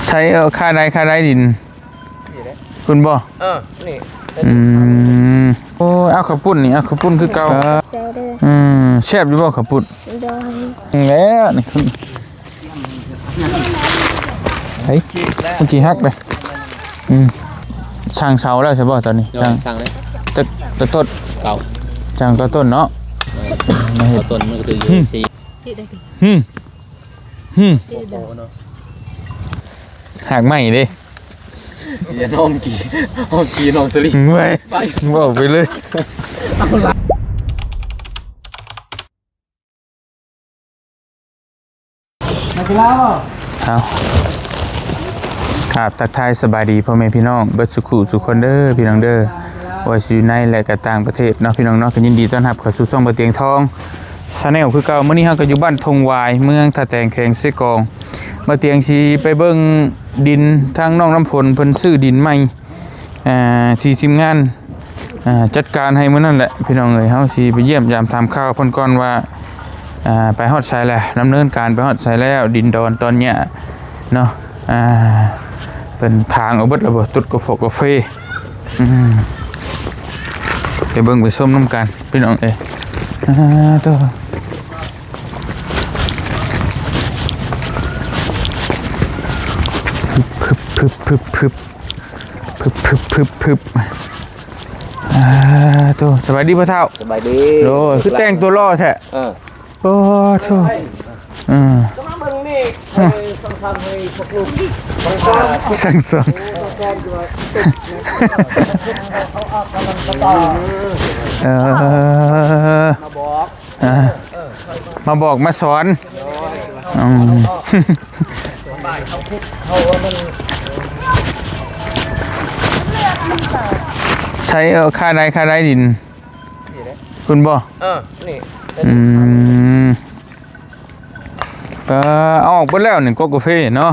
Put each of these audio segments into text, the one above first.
ใช้ค่าได้ดินคุณบ่นี่โอ้เอาข้าวปุ้นนี่เอาข้าวปุ้นคือเก่าแซ่บอยู่บ่ข้าวปุ้นแล้วนี่เฮ้ยมันสิฮักเลยช่างเสาแล้วใช่บ่ตอนนี้ช่างเลยตะต้นเก่าช่างตะต้นเนาะต้นมันก็คือสีหักใหม่ดิอย่าน้องกี่น้องสลิงไปบอกไปเลยมากินแล้วเอาครับทักทายสบายดีพ่อแม่พี่น้องเบิดสุขุสุขคนเด้อพี่น้องเด้อว่าอยู่ในและก็ต่างประเทศเนาะพี่น้องเนาะก็ยินดีต้อนรับเข้าสู่ช่องบ่เตียงทองชาแนลคือเก่ามื้อนี้เฮาก็อยู่บ้านทงวายเมืองท่าแตงแขงเสกองบ่เตียงสิไปเบิ่งดินทางน้องน้ำฝนเพิ่นซื้อดินใหม่ที่ทีมงานจัดการให้มื้อนั้นแหละพี่น้องเอ้ยเฮาสิไปเยี่ยมยามถามข่าวเพิ่นก่อนว่าไปฮอดไสแล้วดำเนินการไปฮอดไสแล้วดินดอนตอนเนี้ยเนาะเป็นทางเอาเบิดระเบิดตุดกาแฟไปเบิ่งไปส้มน้ำกันพี่น้องเอ้ยตัวพึบตัวสบายดีพ่อเฒ่าสบายดีโอ้คือแต่งตัวล่อแท้โอ้โธ่สั่งสอนมาบอกมาสอนใช้ค่าได้ดินคุณบ่นี่ก็เอาออกไปแล้วหนึ่งกาแฟเนาะ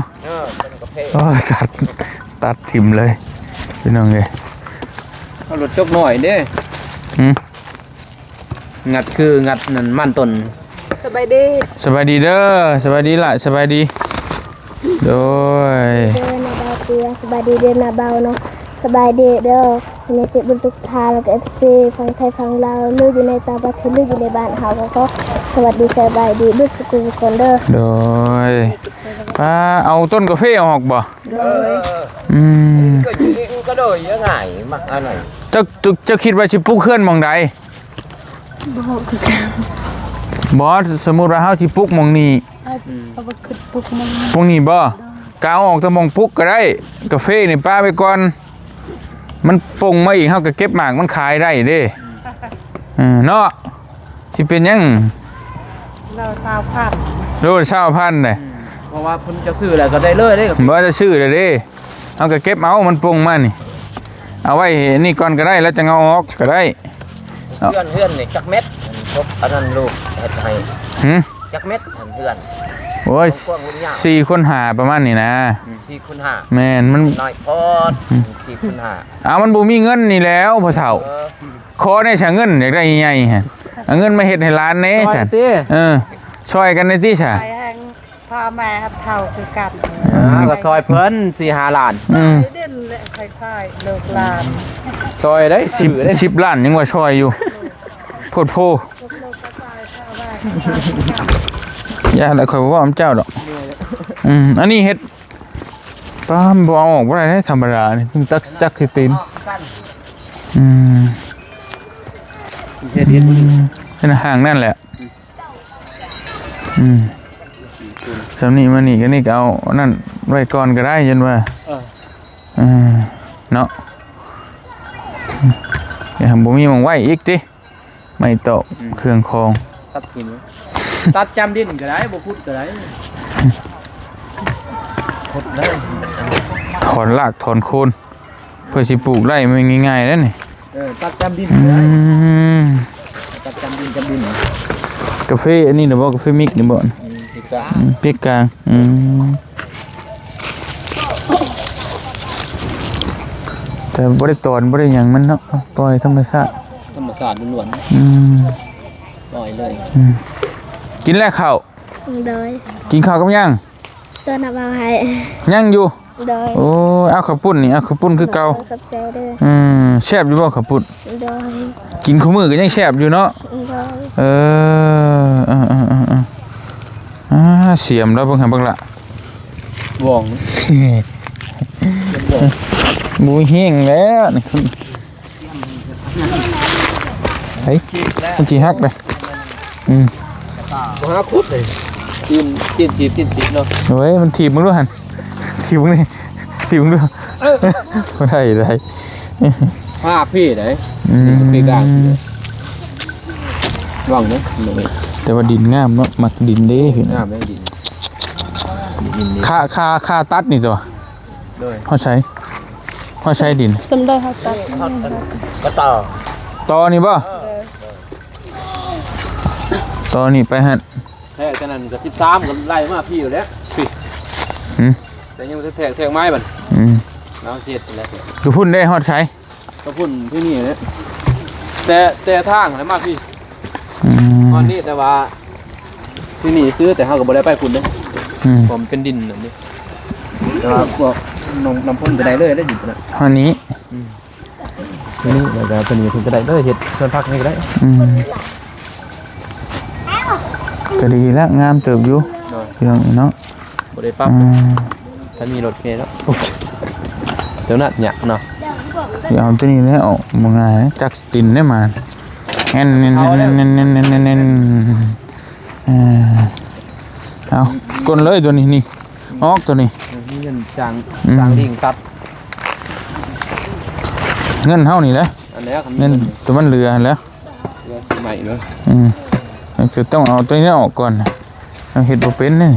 ตัดถิ่มเลยพี่น้องเลยเอารถจกหน่อยเด้งัดคืองัดนั่นมั่นต้นสบายดีเด้อสบายดีล่ะสบายดีโดยเดินนาเบาเตียสบายดีเดินนาเบาเนาะสบายดีเด้อในติดบนทุกทางแล้วก็FCฟังไทยฟังลาวลูกอยู่ในต่างประเทศลูกอยู่ในบ้านเฮาก็สวัสดีสบายดีลูกสกุลคนเด้อโดยเอาต้นกาแฟออกบ่ก็โดยยังไงมักอะไรจะคิดว่าสิปลูกเขื่อนหม่องใดบ่สมมุติว่าเฮาสิปลูกหม่องนี้ปลูกนี้บ่กาวออกแต่หม่องปลูกก็ได้กาแฟนี่ป้าไปก่อนมันปงมาอีกเฮาก็เก็บหมากมันขายได้เด้เนาะสิเป็นหยังเรา20,000โล20,000เด้เพราะว่าเพิ่นจะซื้อแล้วก็ได้เลยเด้บ่จะซื้อได้เด้เฮาก็เก็บเอามันปงมานี่เอาไว้นี่ก่อนก็ได้แล้วจะเอาออกก็ได้เพื่อนนี่จักเม็ดครบอันนั้นลูกเฮ็ดให้จักเม็ดเพื่อนโอ้ย4 คนหาประมาณนี้นะ4 คนหาแม่นมันน้อยพอ4 คนหามันบ่มีเงินนี่แล้วพ่อเฒ่าขอได้ซะเงินอยากได้ใหญ่ๆฮะเอาเงินมาเฮ็ดให้หลานแน่ซั่นช่วยกันได้ติซะพ่อแม่ครับเฒ่าคือกันก็ซอยเพิ่น4-5 ล้านเด่นและคล้ายๆเลิกล้านซอยได้10 ล้านยังว่าช่วยอยู่โพดโพอย่าแล้วค่อยว่าเจ้าดอกอันนี้เฮ็ดป้ามบ่เอาออกบ่ได้ธรรมดานี่เพิ่งจักให้ตีนเฮ็ดเป็นห่างนั่นแหละสำนี้มานี่ก็นี่ก็เอานั่นไว้ก่อนก็ได้ยันว่าเนาะอย่าบ่มีหม่องไว้อีกติไม่ตกเครื่องคองตัดกินตัดจำดินก็ได้บ่พุดก็ได้พุดได้ถอนรากถอนโคนเพื่อสิปลูกไร่มันง่ายๆแล้วนี่ตัดจำดินก็ได้ตัดจำดินกาแฟอันนี้น่ะบ่กาแฟมิกนี่บ่พริกกลางแต่บ่ได้ตอนบ่ได้หยังมันเนาะปล่อยธรรมชาติล้วนๆปล่อยเลยกินแล้วข้าวเลยกินข้าวกับยังตัวนับเอาให้ยังอยู่ โดย โอ้เอาข้าวปุ้นนี่เอาข้าวปุ้นคือเก่า กับใจเด้อ แซ่บอยู่บ่ข้าวปุ้น โดย กินคู่มื้อก็ยังแซ่บอยู่เนาะ โดย เสียมแล้วเบิ่งหั่นเบิ่งล่ะ บ่อง บูเฮงแล้วนี่เฮ้ยมันจีฮักเลย บ่หาคุดเลยตีนเนาะ เฮ้ยมันถีบมึงด้วยหันถีบมึงนี่ถีบมึงด้วยไม่ได้เลย ภาพพี่ไหนพี่กลางว่างเนาะ แต่ว่าดินงามเนาะมักดินเด้พี่ น้าไม่ดินนี่ ค่าตัดนี่ตัว ด้วย เขาใช้ดิน สำได้ครับตัด ก็ต่อ ตอนี่ป่ะตอนี่ไปหัน แท้กันนั้นก็13กันไล่มาพี่อยู่แล้วพี่แต่ยังแทกไม้บัดเราเสร็จแล้ว คือพุ่นได้ฮอดใช้ ก็พุ่นที่นี่แหละแต่ทางอะไรมากพี่ตอนนี้แต่ว่าที่นี่ซื้อแต่เฮาก็บ่ได้ไปพุ่นเด้ผมเป็นดินนั่นนี่แต่ว่าพวกน้ำพ่นจะได้เลยได้ดินนะ ฮอดนี้ นี่แล้วก็ตัวนี้ถึงจะได้เลยเฮ็ดส่วนพักนี่ก็ได้ ก็ดีแล้วงามเติบอยู่พี่น้องเนาะ บ่ได้ปั๊บถ้ามีรถเคแล้วเดี๋ยวนัดหยักเนาะ เดี๋ยวเอาตัวนี้แล้วออกมาไงจักตินได้มาเน้นเอาก้นเลยตัวนี้นี่ออกตัวนี้ นี่เงินจางลิงตัด เงินเท่านี้แหละ อันนี้ครับ เงินตัวมันเรือแล้ว เรือสมัยเนาะ จะต้องเอาตัวนี้ออกก่อนเอาเห็ดบ่เป็นนี่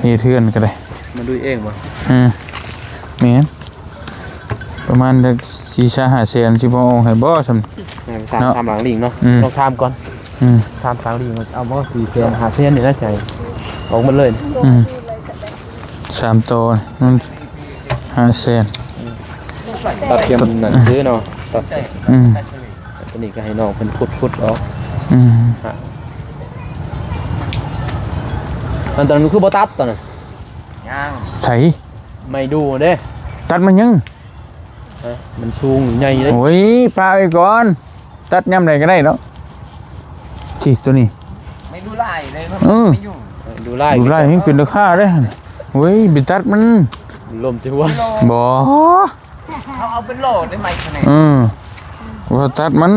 นี่เทือนก็ได้ มาดูเองบ่ เมียนประมาณ4-5 แสนสิบ่เอาให้บ่ซั่น ทำหลังลิงเนาะต้องทำก่อนทำหลังลิงเอาบ่4แสน5แสนนี่นะใช่ออกมาเลย 3ตัวมัน5 แสน ตัดเทียมนั่นซื้อเนาะตัดตัวนี้ก็ให้น้องเพิ่นขุดออกตอนนั้นคือบ่ตัดตอนนั้นย่าง ไส ไม่ดูเด้ ตัดมันยัง มันสูงใหญ่เลย โอ้ยปลาไปก่อนตัดยามใดก็ได้เนาะที่ตัวนี้ ไม่ดูลายเลยไม่ยุ่งดูลาย ดูไล่ให้เป็นราคาเด้โอ้ยบิตัดมัน ลมจะหัว บ่ เอาเป็นโลได้ไหมคะแนน ว่าตัดมัน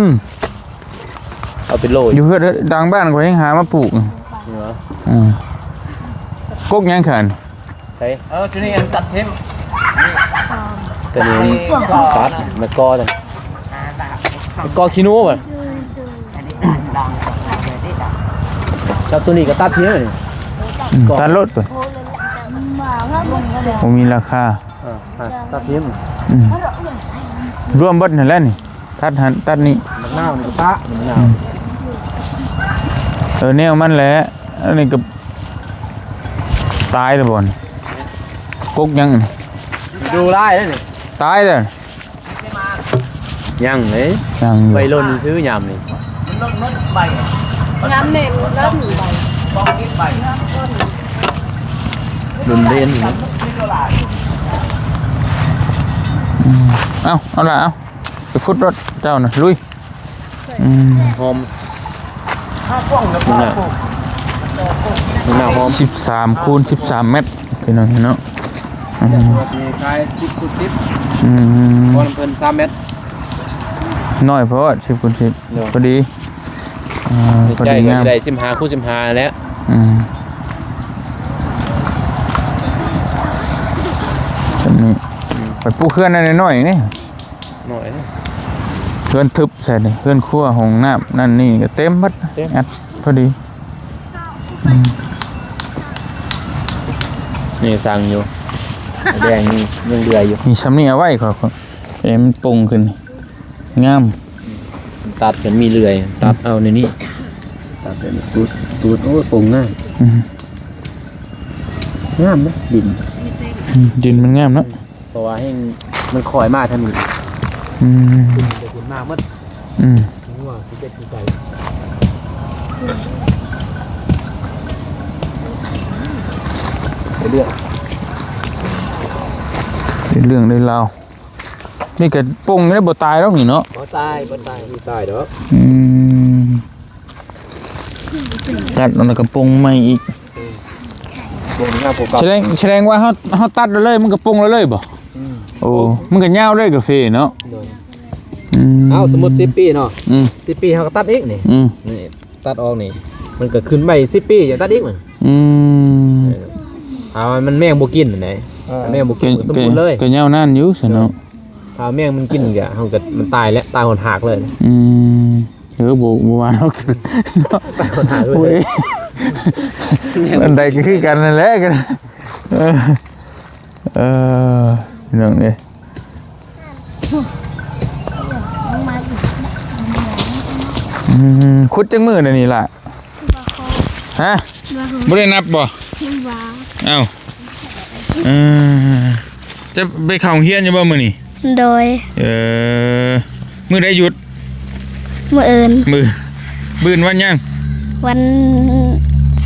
เอาเป็นโล อยู่เพื่อดังบ้านก็ยังหามาปลูกกกยังขัน ใช่ทีนี้ตัดเทมแต่นี่ตัดมันกอจังมันกอขี้นูป่ะตัดตัวนี้ก็ตัดเทียมเลย ตัดรถตัวผมมีราคา ตัดเทียม ร่วมเบิดนั่นแหละนี่ตัดหันตัดนี่ มันหน้ามันตะมันหน้า แนวมันแหละอันนี้ก็ตายแล้วบ่นกกยัง ดูไล่เลยนี่ ตายเลย ยังเลย ยังอยู่ ใบลนซื้อยำนี่ยำเน่งแล้วถือใบลนเล่นนะ เอาละเอาไปฟุตรถเจ้าน่ะลุย หอมหน้าหอม 13 คูณ 13 เมตรพี่น้องเนาะ มีคล้าย10 คูณ 10บอลเพิ่น3 เมตร น้อยเพราะ10 คูณ 10พอดีพอ ใจ ดี ก็ งาม ได้15 คูณ 15แล้ว แบบนี้ไปปลูกเคลื่อนอะไรน้อยๆนี่ หน่อย เคลื่อนทึบใส่นี่เคลื่อนคั่วห้องน้ำนั่นนี่ก็เต็มบัดอัดพอดี นี่สั่งอยู่แดงนี่ยังเดือยอยู่ มีซ้ำนี่เอาไว้ขอเอ็มนปรุงขึ้นงาม ตัดกันมีเลื่อยตัดเอาในนี้ตัดเป็นตูดโอ้ปงง่ายงามนะดิน ดินมันงามเนาะ เพราะว่าให้มันคอยมากท่านนี่จะคุณมากมั้งว่าสิเจ็ดใจเรื่อย เรื่องได้เล่านี่ก็ปงได้บ่ตายแล้วนี่เนาะ บ่ตายบ่ตายไม่ตายดอก ตัดแล้วก็ปงใหม่อีก บ่มีหน้าผมเก่า แสดงว่าเฮาตัดแล้วเลยมันก็ปงแล้วเลยบ่โอ้มันก็ยาวเลยกาแฟเนาะ เอาสมมุติ10 ปีเนาะ10 ปีเฮาก็ตัดอีกนี่นี่ตัดออกนี่มันก็ขึ้นใหม่10 ปีอย่าตัดอีกมันมันแมงบ่กินนั่นแหละแมงบ่กินสมบูรณ์เลย ก็ยาวนานอยู่ซะเนาะ ถ้าแมงมันกินก็เฮาก็มันตายแล้วตายหนหากเลย บ่ว่าเนาะ ตายหนหากเลย อันใดก็คือกันนั่นแหละกันพี่น้องเอ้ยขุดจังมือนั่นนี่ล่ะฮะบ่ได้นับบ่เอ้าจะไปเข้าโรงเรียนอยู่บ่มื้อนี้ โดย มื้อใดหยุด มื้ออื่น มื้อวันหยัง วัน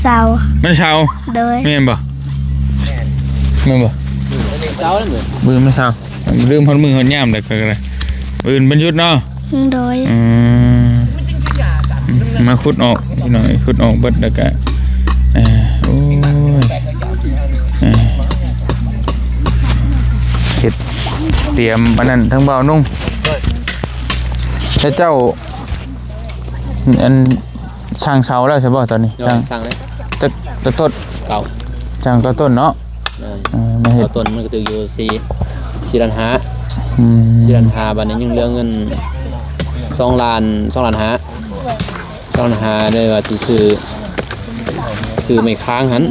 เสาร์ วันเสาร์ โดย แม่นบ่แม่นบ่ เจ้าแล้วเหมือน มื้อวันเสาร์ลืมฮอดมื้อฮอดยามแล้วก็ได้มื้ออื่นวันหยุดเนาะ โดย มาขุดออกพี่น้อยขุดออกเบิดแล้วก็โอ้ยเฮ็ดเตรียมอันนั้นทั้งเบานุ่งแต่เจ้าอันช่างเสาแล้วใช่ป่ะตอนนี้ สั่งเลย ต้น เก่า ช่างต้นเนาะมาเฮ็ด ต้นมันก็ตึกอยู่4ล้าน5 4ล้าน5บัดนี้ยังเหลือเงิน2ล้าน5ได้ว่าสิซื้อไม่ค้างหั่น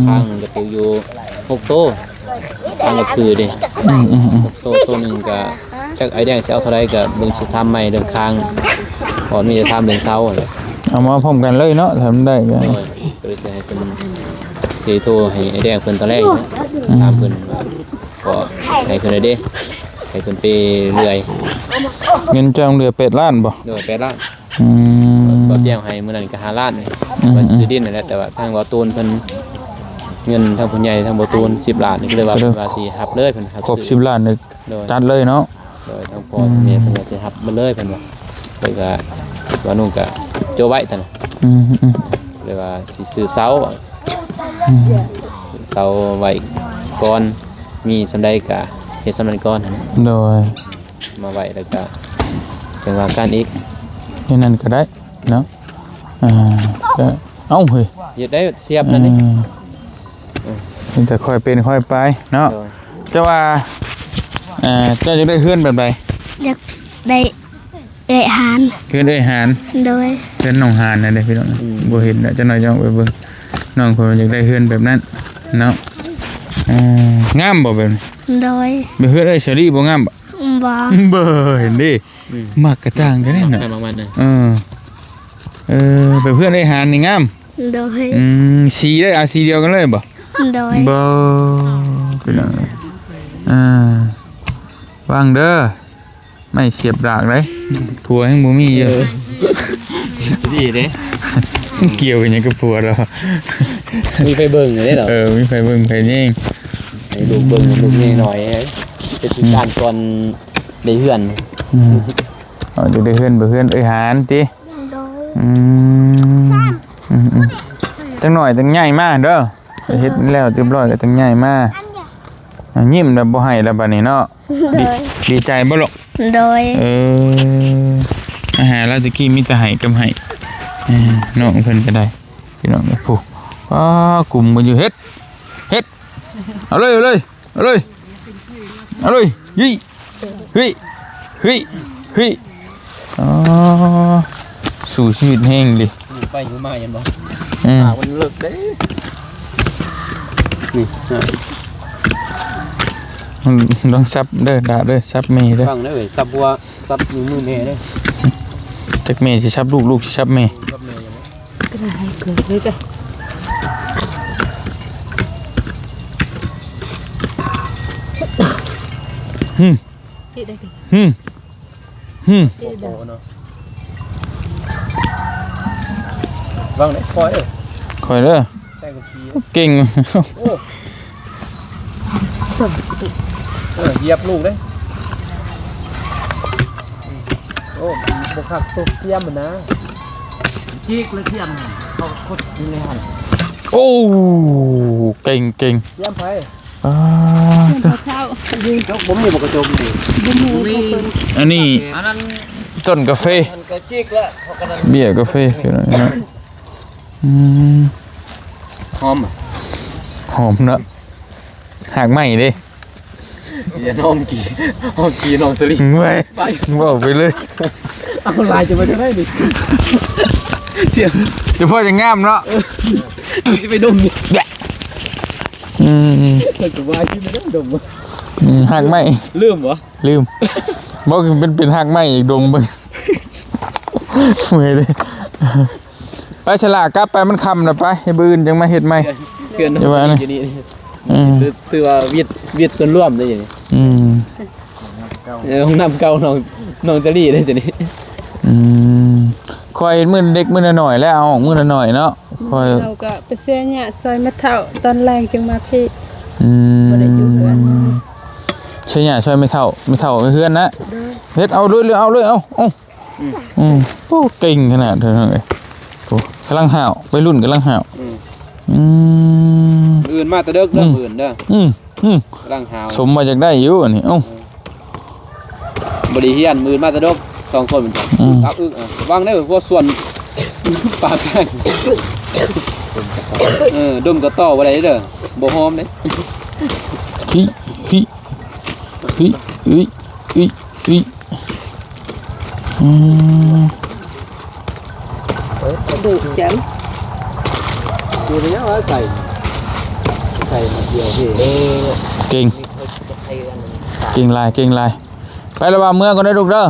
ค้างก็ตึกอยู่6โตค้างก็คือดิ6โตตัวนึงก็จักไอ้แดงสิเอาเท่าใดก็เบิ่งสิทำใหม่เรื่องค้างก่อนมีจะทำเรื่องเซาแหละ เอามาพร้อมกันเลยเนาะทำได้ก็ ก็เลยจะให้เป็นสีโทรให้ไอ้แดงเพิ่นตอนแรกนะตามเพิ่นก็ให้เพิ่นได้เด้ให้เพิ่นไปเรื่อย เงินจ้างเหลือ8ล้านบ่ โดย8ล้านก็เตรียมให้มื้อนั้นก็5ล้านนี่ว่าสิดินนั่นแหละแต่ว่าทางบ่ตูนเพิ่นเงินทางผู้ใหญ่ทางบ่ตูน10ล้านนี่ก็เลยว่าสิรับเลยเพิ่นครับ ครบ10ล้านนี่จัดเลยเนาะ โดยทางพ่อแม่เพิ่นก็สิรับมาเลยเพิ่นว่าเพิ่นก็ว่านุ่งก็โจไว้ซั่นน่ะเลยว่าสิซื้อเสาเสาไว้ก่อนมีสำใดก็เฮ็ดสำนั้นก่อนหั่น โดย มาไว้แล้วก็จังว่าการอีก นี่นั่นก็ได้เนาะก็เอ้าเฮ้ย เฮ็ดได้เสียบนั่นนี่ มันจะค่อยเป็นค่อยไปเนาะจะว่าเจ้าจะได้เฮือนแบบใด อยากได้หาน เฮือนหาน โดย เฮือนน้องหานนั่นเด้พี่น้องบ่เห็นน่ะจังหน่อยจังไปเบิ่งน้องเพิ่นอยากได้เฮือนแบบนั้นเนาะงามบ่แบบนี้ โดย เฮือนเฉลี่บ่งามบ่ บ่ เบ่เห็นดิมักกระจ่างกันนี่น่ะ ให้บางวันน่ะ แบบเฮือนหานนี่งาม โดย สีได้เอาสีเดียวกันเลยบ่ โดย บ่พี่น้องวางเด้อไม่เสียบดากเลยผัวแห่งบ่มีเยอะ ดีเด้ เกี่ยวกันหยังกับผัวเรา มีไฟเบิ่งได้เหรอ มีไฟเบิ่งไฟแย่ง ให้ลูกเบิ่งลูกนี่หน่อยเป็นการก่อนได้เฮือน จะได้เฮือนบ่เฮือนหานติ โดย จังหน่อยจังใหญ่มาเด้อเฮ็ดแล้วเรียบร้อยก็จังใหญ่มายิ้มแล้วบ่ให้แล้วบัดนี้เนาะดีใจบ่ลูก โดย อาหารเราตะกี้มีแต่ให้กับให้น้องเพิ่นก็ได้พี่น้องผู้กลุ่มกันอยู่เฮ็ดเอาเลยยี่เฮ้ยสู่ชีวิตแห้งดิ ไปอยู่มายันบ่ มันเลิกได้ นี่ ต้องซับเด้อด่าเด้อซับเมย์เด้อ ฟังได้เว้ยซับบัวซับมือแม่เด้ จักเมย์สิซับลูกสิซับเมย์ ซับแม่ยังก็ได้ให้เกิดเลยจ้ะวางได้คอย คอยเด้อ ใส่กับขี้ เก่ง โอ้ เหยียบลูกเด้โอ้บ่คักตกเทียมมันนะจีกเลยเทียมเขาคดอยู่ในหัน โอ้เก่งเก่ง เทียมไป อ่า เช้า จกผมมีบ่กระจมนี่มี อันนี้ อันนั้น ต้นกาแฟ มันก็จีกแล้วเขาก็นั้น เบี้ยกาแฟพี่น้องเนาะหอม หอมเนาะหากไหมเด้ อย่าน้องกี่น้องสลิ ไว้บอกไปเลย เอาลายจะมาจะได้ดิเจียม เฉพาะจะงามเนาะ จะไปดมดิ อืม เกิดกับว่าที่ไม่ได้ดม หากไหม ลืมเหรอ ลืมบอกเป็นหากไหมอีกดงมึงเมื่อยเลยไปฉลากกลับไปมันคำนะไปให้บืนจังมาเฮ็ดไหม เกินน้องอยู่นี่คือว่าเวียดส่วนร่วมได้อย่างนี้ห้องน้ำเก่าน้องจะรีได้จ้ะนี่ คอยมื้อเด็กมื้อหน่อยแล้วเอาออกมื้อหน่อยเนาะคอย เราก็ไปเสียเนี่ยซอยมะเท่าตอนแรงจึงมาพี่ บ่ได้อยู่เฮือน ใช่เนี่ยช่วยไม่เท่าเฮือนนะเฮ็ดเอาเลยเอาโอ้เก่งขนาดเธอเลยโอ้กำลังห่าวไปรุ่นกำลังห่าว อื่นมาแต่เด้ออื่นเด้อกำลังหาว สมมาจากได้อยู่อันนี้เอ้า บริเฮียนมือมาแต่เด้อ2คนเหมือนกันครับวางได้พวกส่วนปลาแป้งดมกระต่อบ่ได้เด้อบ่หอมเด้ ฮิดุจัง คือเป็นยังไงไก่มาเดียวพี่ เก่งลายไปแล้วว่าเมื่อก็ได้ลูกเด้อ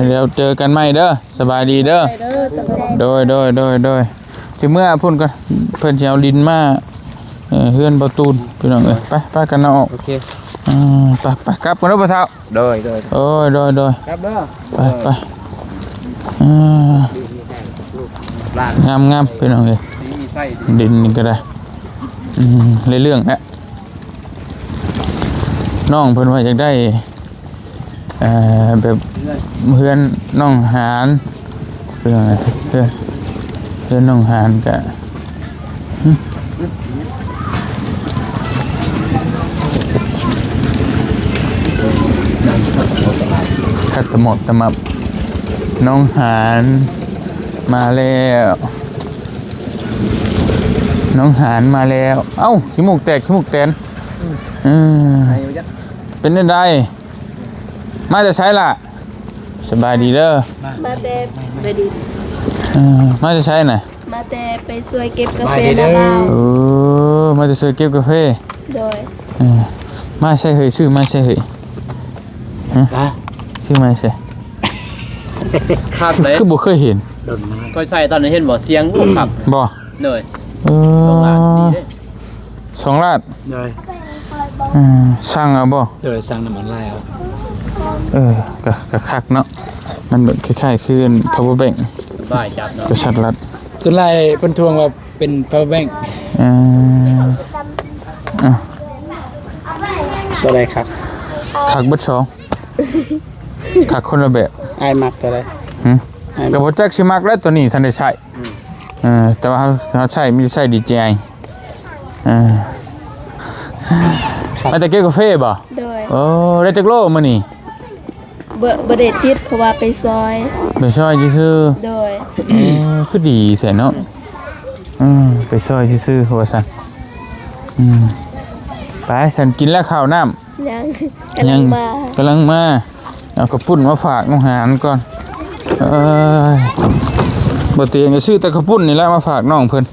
เดี๋ยวเจอกันใหม่เด้อสบายดีเด้อโดยที่เมื่อพุ่นกันเพิ่นสิเอาดินมาเฮือนประตูนพี่น้องเอ้ยไปกันเอาออก โอเค ไปกลับกันแล้วปะเท้า โดย โอ้ยโดย ครับเด้อ ไปงามพี่น้องเอ้ย มีไส้ ดินนี่ก็ได้เรื่องนะน้องเพิ่นว่าอยากได้แบบเพื่อนน้องหานเพื่อนน้องหานกะคัดตะหมดตะมับน้องหานมาแล้วน้องหานมาแล้วเอ้าขี้มูกแตกขี้มูกแตนเป็นยังไงมาจะใช้ล่ะสบายดีเด้อ มาแต่ไปดี มาจะใช้ไหน มาแต่ไปสวยเก็บกาแฟนะเรา มาจะซื้อเก็บกาแฟ โดย มาใช่เหยชื่อมาใช่เหยชื่อมาใช่ คาดเลย คือบ่เคยเห็น ก็ใส่ตอนนี้เห็นบ่เสียงขับ บ่ เลย2 ล้านดีเด้ 2 ล้าน เลย สั่งเอาบ่ โดยสั่งน้ำมันไล่เอา ก็คักเนาะมันแบบคล้ายๆคือ power bank บ่ายจับเนาะ กระชัดรัด ส่วนไล่เป็นทวงว่าเป็น power bank ตัวใดครับ คักเบิดสองคักคนละแบบ ไอ้มักตัวใด กับโปรเจกต์ชิมักแล้วตัวนี้ทันได้ใช้แต่ว่าเขาใช้มีใช้ DJI มาแต่เก็บกาแฟบ่ โดย โอ้ได้จักโลมื้อนี้ บ่ได้ติดเพราะว่าไปซอย ไปซอยซื่อ โดย ๆคือดีแท้เนาะไปซอยซื่อๆว่าซั่นไปฉันกินแล้วข้าวน้ำ ยังกำลังมา กำลังมาเอากระปุ้นมาฝากน้องหานก่อนบ่เตียงก็ซื้อแต่กระปุ้นนี่แหละมาฝากน้องเพิ่น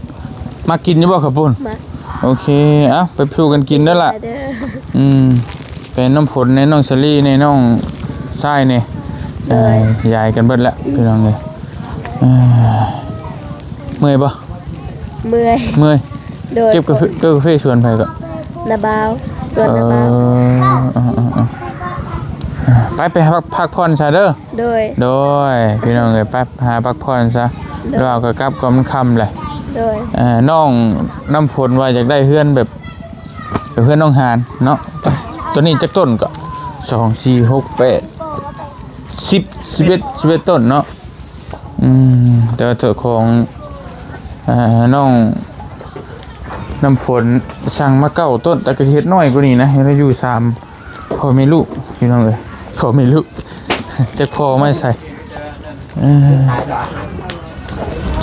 มากินอยู่บ่กระปุ้น มา โอเคเอ้าไปพูกันกินเด้อล่ะ เด้อ เป็นน้ำผลในน้องเชอรี่ในน้องทรายนี่ยายกันเบิดแล้วพี่น้องเอ้ยเมื่อยบ่ เมื่อย โดย เก็บกาแฟชวนไปก็ นาบาวส่วนนาบาว ไปพักผ่อนซะเด้อ โดย พี่น้องเอ้ยไปหาพักผ่อนซะแล้วเราก็กลับก่อนมันค่ำเลย โดย น้องน้ำฝนว่าอยากได้เฮือนแบบ กับเพื่อนน้องหานเนาะไปตัวนี้จักต้นก็2 4 6 8 10 11ต้นเนาะแต่ว่าตัวของน้องน้ำฝนสั่งมา9 ต้นแต่กระเทียดน้อยกว่านี้นะเห็นอยู่3พอไม่ลูกพี่น้องเอ้ยพอไม่ลูกจะพอไม่ใส่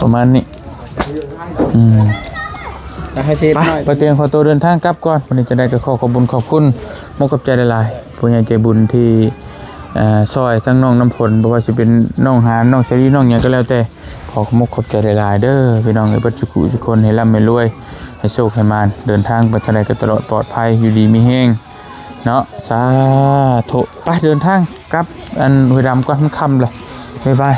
ประมาณนี้ให้เชฟ ไป หน่อย ไปเตรียมขอตัวเดินทางกลับก่อนวันนี้จะได้ก็ขอบคุณมกกับใจหลายๆผู้ใหญ่ใจบุญที่ซอยทั้งน้องน้ำฝนบ่ว่าสิเป็นน้องหานน้องเสรีน้องหยังก็แล้วแต่ขอบใจหลายๆเด้อพี่น้องเอ้ยเบิดสุขทุกคนให้ร่ำให้รวยให้โชคให้มานเดินทางไปทางใดก็ตลอดปลอดภัยอยู่ดีมีแฮงเนาะสาธุไปเดินทางกลับอันห้วยดำก่อนมันค่ำเลยบ๊ายบาย